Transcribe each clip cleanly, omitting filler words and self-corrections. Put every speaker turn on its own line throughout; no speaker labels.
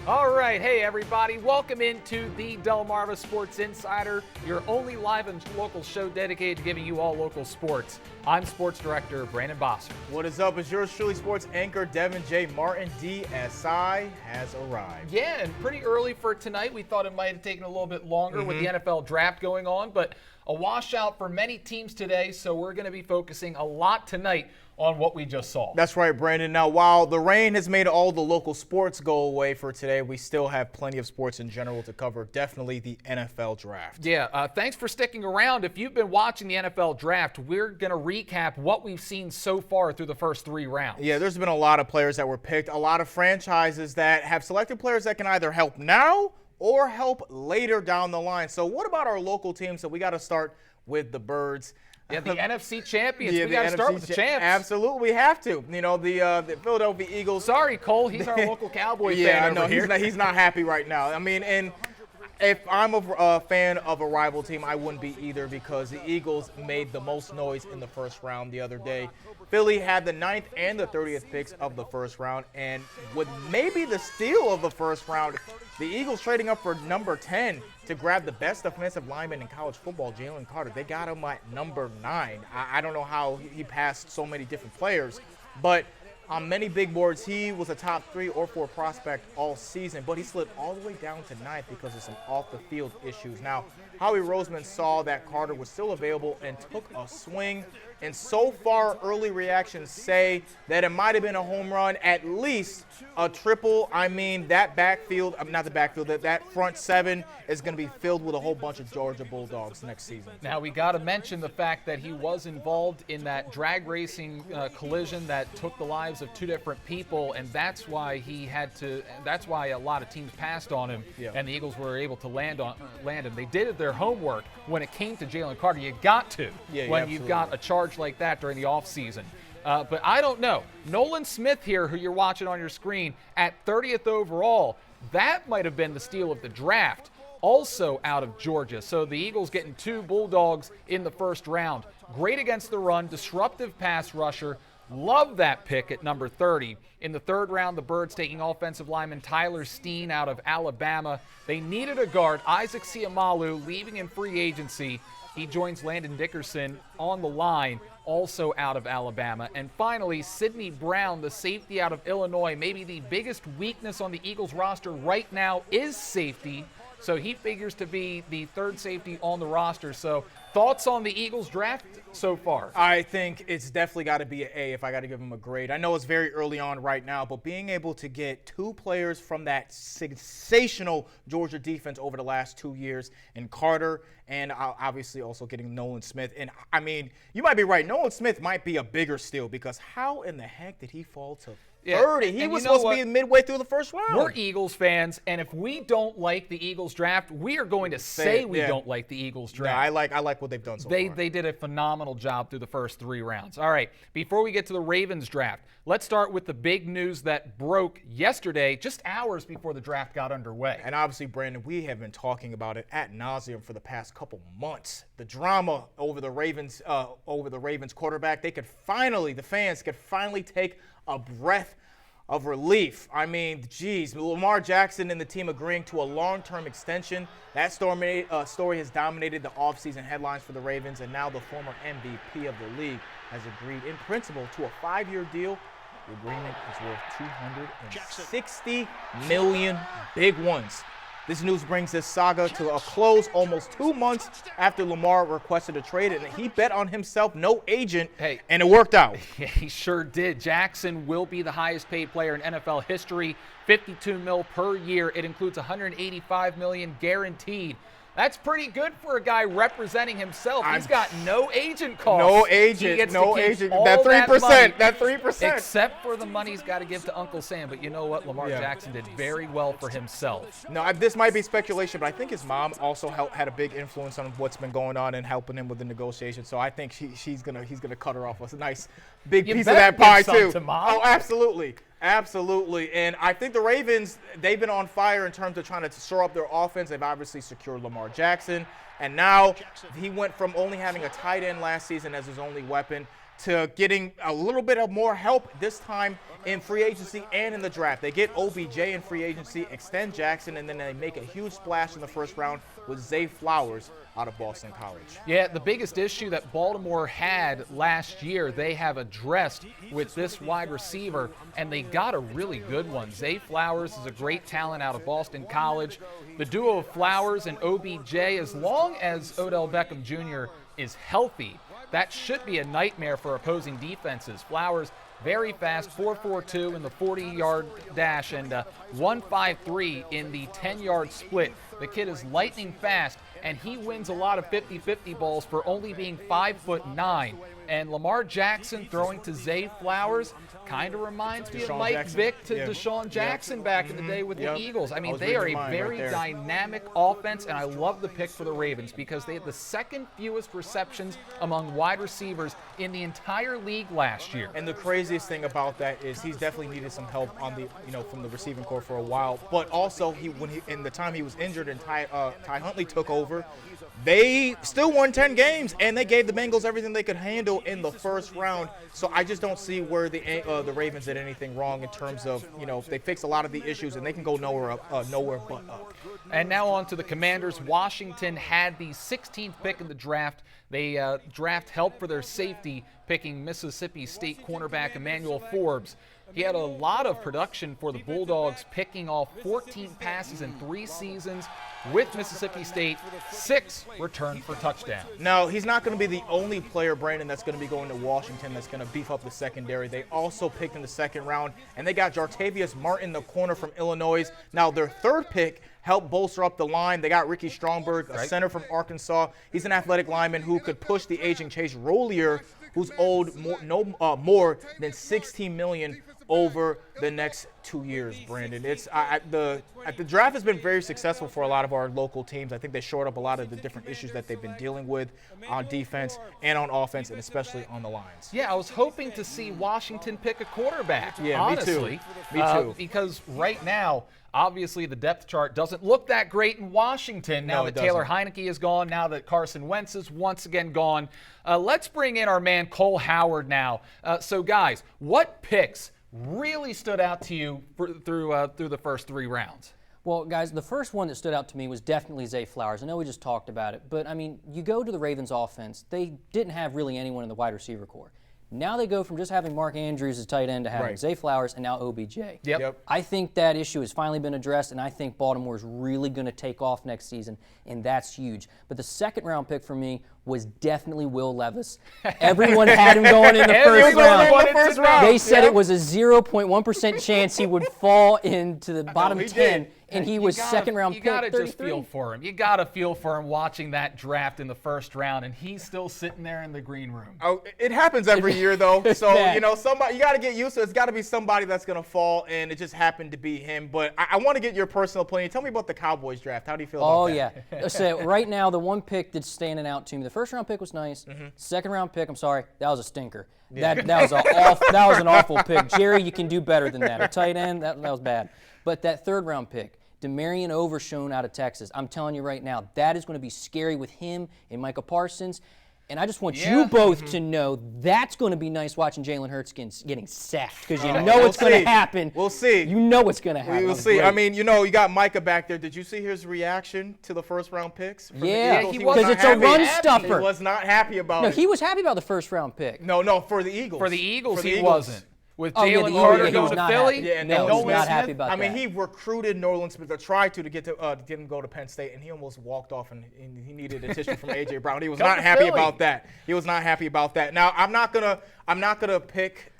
All right, hey everybody, welcome into the Delmarva Sports Insider, your only live and local show dedicated to giving you all local sports. I'm Sports Director Brandon Bosser.
What is up? It's yours truly, sports anchor Devin J. Martin. DSI has arrived.
Yeah, and pretty early for tonight. We thought it might have taken a little bit longer with the NFL draft going on, but a washout for many teams today, so we're going to be focusing a lot tonight on what we just saw.
That's right, Brandon. Now, while the rain has made all the local sports go away for today, we still have plenty of sports in general to cover. Definitely the NFL draft.
Yeah, thanks for sticking around. If you've been watching the NFL draft, we're going to recap what we've seen so far through the first 3 rounds.
Yeah, there's been a lot of players that were picked, a lot of franchises that have selected players that can either help now or help later down the line. So what about our local teams? So we got to start with the Birds.
Yeah, the NFC champions.
Yeah,
we got to start with the champs.
Absolutely, we have to. You know, the Philadelphia Eagles.
Sorry, Cole. He's our local Cowboy fan
Yeah,
over
no,
here.
he's not happy right now. I mean, and if I'm a fan of a rival team, I wouldn't be either, because the Eagles made the most noise in the first round the other day. Philly had the 9th and the 30th picks of the first round, and with maybe the steal of the first round, the Eagles trading up for number 10 to grab the best offensive lineman in college football, Jalen Carter. They got him at number 9. I don't know how he passed so many different players, but on many big boards, he was a top 3 or 4 prospect all season, but he slid all the way down to 9th because of some off-the-field issues. Now, Howie Roseman saw that Carter was still available and took a swing, and so far, early reactions say that it might have been a home run, at least a triple. I mean, that backfield, not the backfield, that front 7 is going to be filled with a whole bunch of Georgia Bulldogs next season.
Now, we got to mention the fact that he was involved in that drag racing collision that took the lives of 2 different people, and that's why that's why a lot of teams passed on him, and the Eagles were able to land him. They did their homework when it came to Jalen Carter. You got to, when you've got a charge like that during the offseason. But I don't know. Nolan Smith here, who you're watching on your screen, at 30th overall, that might have been the steal of the draft, also out of Georgia. So the Eagles getting 2 Bulldogs in the first round. Great against the run, disruptive pass rusher. Love that pick at number 30. In the 3rd round, the Birds taking offensive lineman Tyler Steen out of Alabama. They needed a guard, Isaac Siamalu, leaving in free agency. He joins Landon Dickerson on the line, also out of Alabama. And finally, Sidney Brown, the safety out of Illinois. Maybe the biggest weakness on the Eagles roster right now is safety. So he figures to be the 3rd safety on the roster. So thoughts on the Eagles draft so far?
I think it's definitely got to be an A if I got to give him a grade. I know it's very early on right now, but being able to get 2 players from that sensational Georgia defense over the last 2 years, in Carter and obviously also getting Nolan Smith. And, I mean, you might be right. Nolan Smith might be a bigger steal, because how in the heck did he fall to 30? He was supposed to be midway through the first round.
We're Eagles fans, and if we don't like the Eagles draft, we are going to say we don't like the Eagles draft.
Yeah, I like what they've done so far.
They did a phenomenal job through the first 3 rounds. All right, before we get to the Ravens draft, let's start with the big news that broke yesterday, just hours before the draft got underway.
And obviously, Brandon, we have been talking about it ad nauseum for the past couple months. The drama over the Ravens quarterback. The fans could finally take a breath of relief. I mean, geez, Lamar Jackson and the team agreeing to a long-term extension. That story has dominated the offseason headlines for the Ravens, and now the former MVP of the league has agreed in principle to a 5-year deal. The agreement is worth $260 million, big ones. This news brings this saga to a close almost 2 months after Lamar requested a trade, and he bet on himself, no agent, and it worked out.
Yeah, he sure did. Jackson will be the highest paid player in NFL history, $52 million per year. It includes $185 million guaranteed. That's pretty good for a guy representing himself. He's got no agent costs.
No agent, no agent. That 3%, that 3%.
Except for the money he's got to give to Uncle Sam. But you know what? Lamar Jackson did very well for himself.
No, this might be speculation, but I think his mom also had a big influence on what's been going on and helping him with the negotiations. So I think he's gonna cut her off with a nice big piece of that pie too. Oh, absolutely. Absolutely. And I think the Ravens, they've been on fire in terms of trying to shore up their offense. They've obviously secured Lamar Jackson. And now he went from only having a tight end last season as his only weapon to getting a little bit of more help this time in free agency and in the draft. They get OBJ in free agency, extend Jackson, and then they make a huge splash in the first round with Zay Flowers out of Boston College.
Yeah, the biggest issue that Baltimore had last year, they have addressed with this wide receiver, and they got a really good one. Zay Flowers is a great talent out of Boston College. The duo of Flowers and OBJ, as long as Odell Beckham Jr. is healthy, that should be a nightmare for opposing defenses. Flowers, very fast, 4.42 in the 40-yard dash and 1.53 in the 10-yard split. The kid is lightning fast, and he wins a lot of 50-50 balls for only being 5'9". And Lamar Jackson throwing to Zay Flowers kind of reminds me of Mike Vick to Deshaun Jackson back in the day with the Eagles. I mean, they are a very dynamic offense, and I love the pick for the Ravens because they had the second fewest receptions among wide receivers in the entire league last year.
And the craziest thing about that is he's definitely needed some help on the, from the receiving corps for a while. But also, in the time he was injured and Ty Huntley took over, they still won 10 games, and they gave the Bengals everything they could handle in the first round. So I just don't see where the Ravens did anything wrong in terms of, they fixed a lot of the issues, and they can go nowhere but up.
And now on to the Commanders. Washington had the 16th pick in the draft. They draft help for their safety, picking Mississippi State cornerback Emmanuel Forbes. He had a lot of production for the Bulldogs, picking off 14 passes in 3 seasons with Mississippi State, 6 returned for touchdowns.
Now, he's not going to be the only player, Brandon, that's going to be going to Washington that's going to beef up the secondary. They also picked in the second round, and they got Jartavius Martin, the corner from Illinois. Now, their third pick helped bolster up the line. They got Ricky Stromberg, a center from Arkansas. He's an athletic lineman who could push the aging Chase Rollier, who's owed more than $16 million over the next 2 years, Brandon. The draft has been very successful for a lot of our local teams. I think they shored up a lot of the different issues that they've been dealing with on defense and on offense, and especially on the lines.
Yeah, I was hoping to see Washington pick a quarterback,
yeah,
honestly.
Me too.
Because right now, obviously, the depth chart doesn't look that great in Washington now that Taylor Heineke is gone, now that Carson Wentz is once again gone. Let's bring in our man Cole Howard now. So, guys, what picks really stood out to you through the first 3 rounds?
Well, guys, the first one that stood out to me was definitely Zay Flowers. I know we just talked about it, but, I mean, you go to the Ravens offense, they didn't have really anyone in the wide receiver corps. Now they go from just having Mark Andrews as tight end to having Zay Flowers and now OBJ.
Yep.
I think that issue has finally been addressed, and I think Baltimore is really going to take off next season, and that's huge. But the second-round pick for me was definitely Will Levis. Everyone had him going in the first round. They said it was a 0.1% chance he would fall into the bottom 10. And he was second-round pick.
You got to just feel for him. You got to feel for him watching that draft in the first round, and he's still sitting there in the green room.
Oh, it happens every year, though. So, somebody, you got to get used to it. It's got to be somebody that's going to fall, and it just happened to be him. But I want to get your personal opinion. Tell me about the Cowboys draft. How do you feel about that?
Oh, yeah. So right now, the one pick that's standing out to me, the first-round pick was nice. Second-round pick, I'm sorry, that was a stinker. Yeah. That was an awful pick. Jerry, you can do better than that. A tight end, that was bad. But that third-round pick, Demarion Overshown out of Texas, I'm telling you right now, that is going to be scary with him and Micah Parsons. And I just want you both to know that's going to be nice watching Jalen Hurts getting sacked because you know what's going to happen.
We'll see.
You know what's going to happen.
We'll see. I mean, you got Micah back there. Did you see his reaction to the first-round picks?
Yeah, because it's a run stuffer.
He was not happy about it.
No, he was happy about the first-round pick.
No, for the Eagles.
For the Eagles, he wasn't. With Jalen Carter going to Philly?
Yeah, no, he's not happy about that.
I mean, he recruited Nolan Smith to try to get him to go to Penn State, and he almost walked off, and he needed a tissue from A.J. Brown. He was not happy about that. He was not happy about that. Now, I'm not gonna pick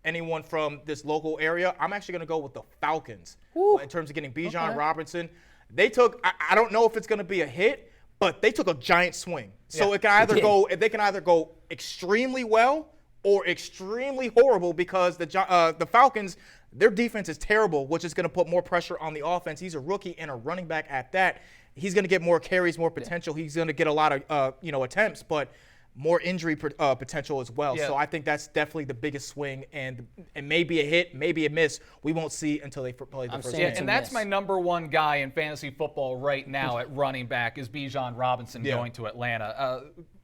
anyone from this local area. I'm actually gonna go with the Falcons in terms of getting Bijan Robinson. They took. I don't know if it's gonna be a hit, but they took a giant swing. So it can either go extremely well or extremely horrible because the Falcons, their defense is terrible, which is going to put more pressure on the offense. He's a rookie and a running back at that. He's going to get more carries, more potential. He's going to get a lot of attempts, but more injury potential as well.
Yeah.
So I think that's definitely the biggest swing, and maybe a hit, maybe a miss. We won't see until they play the first
saying
game.
it's a
And that's
miss.
my number one guy in fantasy football right now at running back is Bijan Robinson going to Atlanta.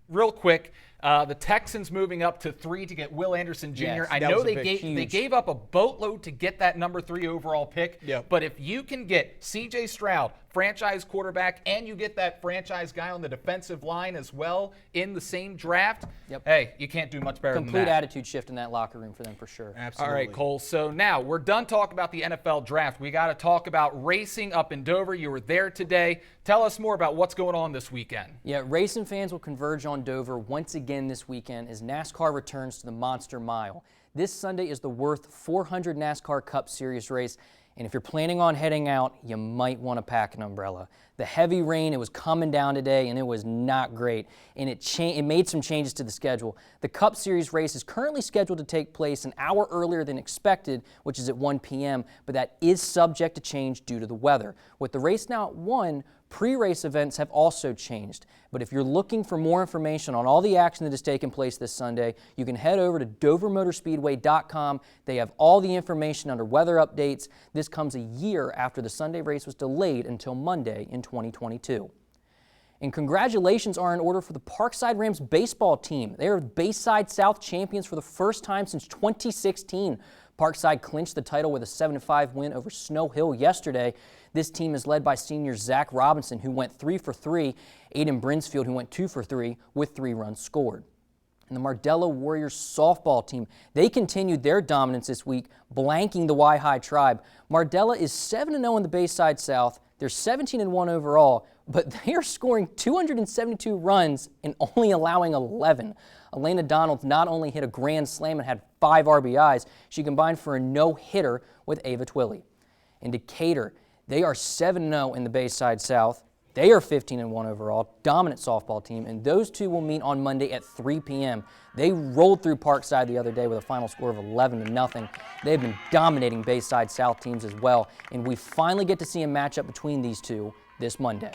Real quick, the Texans moving up to 3 to get Will Anderson Jr.
Yes,
I
that
know
was a
they
big-
gave up a boatload to get that number 3 overall pick.
Yep.
But if you can get C.J. Stroud, franchise quarterback, and you get that franchise guy on the defensive line as well in the same draft, hey, you can't do much better than
Complete
that.
attitude shift in that locker room for them for sure.
Absolutely.
All right, Cole. So now we're done talking about the NFL draft. We got to talk about racing up in Dover. You were there today. Tell us more about what's going on this weekend.
Yeah, racing fans will converge on Dover once again this weekend as NASCAR returns to the Monster Mile. This Sunday is the Worth 400 NASCAR Cup Series race, and if you're planning on heading out, you might want to pack an umbrella. The heavy rain, it was coming down today, and it was not great, and it made some changes to the schedule. The Cup Series race is currently scheduled to take place an hour earlier than expected, which is at 1 p.m., but that is subject to change due to the weather. With the race now at 1, pre-race events have also changed. But if you're looking for more information on all the action that is taking place this Sunday, you can head over to dovermotorspeedway.com. They have all the information under weather updates. This comes a year after the Sunday race was delayed until Monday in 2022. And congratulations are in order for the Parkside Rams baseball team. They are Bayside South champions for the first time since 2016. Parkside clinched the title with a 7-5 win over Snow Hill yesterday. This team is led by senior Zach Robinson, who went 3 for 3, Aiden Brinsfield, who went 2 for 3 with 3 runs scored. And the Mardella Warriors softball team, they continued their dominance this week, blanking the Y-High Tribe. Mardella is 7-0 in the Bayside South. They're 17-1 overall, but they are scoring 272 runs and only allowing 11. Elena Donald not only hit a grand slam and had 5 RBIs, she combined for a no-hitter with Ava Twilley. In Decatur, they are 7-0 in the Bayside South. They are 15-1 overall, dominant softball team, and those two will meet on Monday at 3 p.m. They rolled through Parkside the other day with a final score of 11-0. They've been dominating Bayside South teams as well, and we finally get to see a matchup between these two this Monday.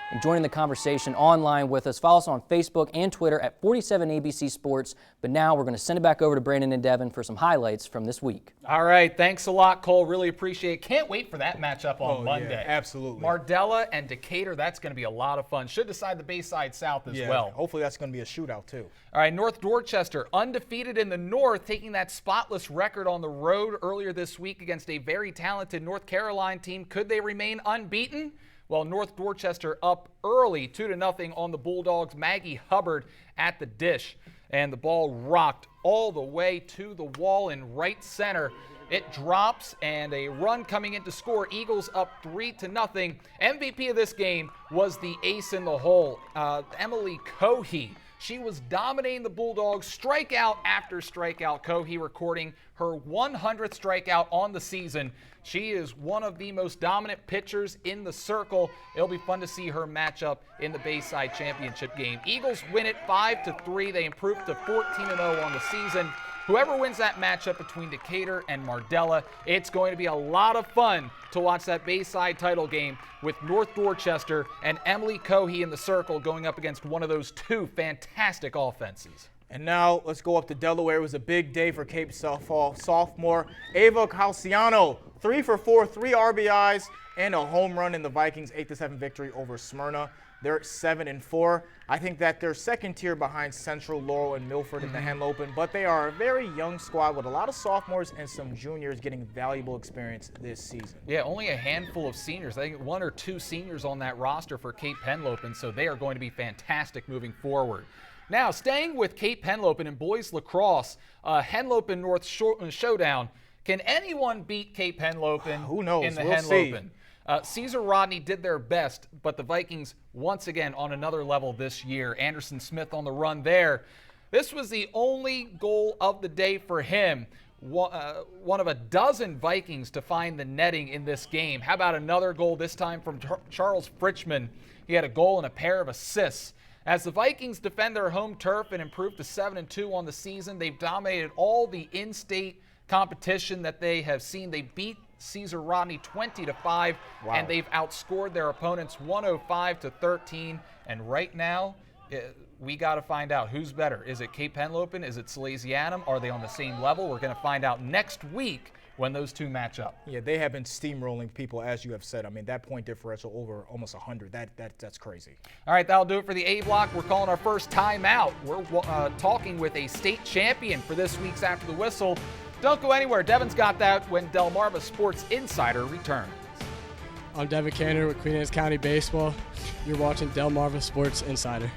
And joining the conversation online with us, follow us on Facebook and Twitter at 47ABC Sports. But now we're going to send it back over to Brandon and Devin for some highlights from this week.
All right. Thanks a lot, Cole. Really appreciate it. Can't wait for that matchup on Monday.
Yeah, absolutely.
Mardella and Decatur, that's going to be a lot of fun. Should decide the Bayside South as well.
Hopefully that's going to be a shootout too.
All right, North Dorchester, undefeated in the North, taking that spotless record on the road earlier this week against a very talented North Carolina team. Could they remain unbeaten? Well, North Dorchester up early, 2-0 on the Bulldogs. Maggie Hubbard at the dish, and the ball rocked all the way to the wall in right center. It drops, and a run coming in to score. Eagles up 3-0. MVP of this game was the ace in the hole, Emily Cohey. She was dominating the Bulldogs, strikeout after strikeout. Cohey recording her 100th strikeout on the season. She is one of the most dominant pitchers in the circle. It'll be fun to see her match up in the Bayside Championship game. Eagles win it 5-3. They improve to 14-0 on the season. Whoever wins that matchup between Decatur and Mardella, it's going to be a lot of fun to watch that Bayside title game with North Dorchester and Emily Cohey in the circle going up against one of those two fantastic offenses.
And now let's go up to Delaware. It was a big day for Cape sophomore Ava Calciano. 3 for 4, 3 RBIs, and a home run in the Vikings' 8-7 victory over Smyrna. They're 7-4. I think that they're second tier behind Central, Laurel, and Milford in the Henlopen, but they are a very young squad with a lot of sophomores and some juniors getting valuable experience this season.
Yeah, only a handful of seniors. I think 1 or 2 seniors on that roster for Cape Henlopen, so they are going to be fantastic moving forward. Now, staying with Cape Henlopen and boys lacrosse, Henlopen North Showdown. Can anyone beat Cape Henlopen
Who knows?
in the
We'll see.
Henlopen? Caesar Rodney did their best, but the Vikings once again on another level this year. Anderson Smith on the run there. This was the only goal of the day for him. One of a dozen Vikings to find the netting in this game. How about another goal, this time from Charles Fritchman? He had a goal and a pair of assists. As the Vikings defend their home turf and improve to 7-2 on the season, they've dominated all the in-state competition that they have seen. They beat Caesar Rodney 20-5, and they've outscored their opponents 105-13. And right now, we got to find out who's better. Is it Cape Henlopen? Is it Salesianum? Are they on the same level? We're going to find out next week when those two match up.
Yeah, they have been steamrolling people, as you have said. I mean, that point differential over almost 100, that's crazy.
All right, that'll do it for the A block. We're calling our first timeout. We're talking with a state champion for this week's After the Whistle. Don't go anywhere. Devin's got that when Delmarva Sports Insider returns.
I'm Devin Cantor with Queen Anne's County Baseball. You're watching Delmarva Sports Insider.